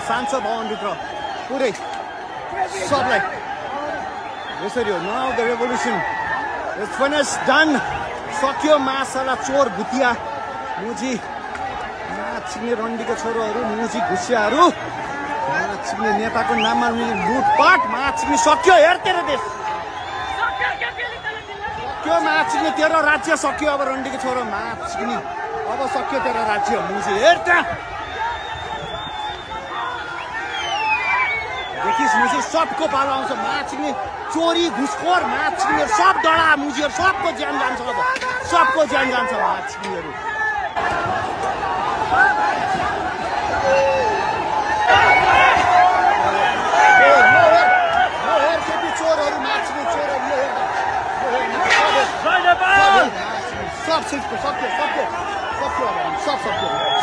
सांसद भवनभित्र पुरै सबलाई यसरी हो now the revolution it's finish done सक्यो मासाला चोर भुतिया मुजी नाचिने रन्डीको छोरोहरू मुजी घुसियाहरू नाचिने नेताको नाममा लुटपाट माचिने सक्यो हेर तेरो देश सक्यो माचिने तेरो राज्य सक्यो अब रन्डीको छोरो माचिने अब सक्यो तेरो राज्य मुजी हेर त्यहाँ देखिस मुजी सबको पालो आउँछ माचिने चोरी घुसखोर माचिने सब डडा मुजीहरू सबको ज्यान जान्छ अब सबको ज्यान जान्छ माचिनेहरू चोरहरू माचिने चोरहरू सब सक्यो सक्यो सक्यो अब सब सक्यो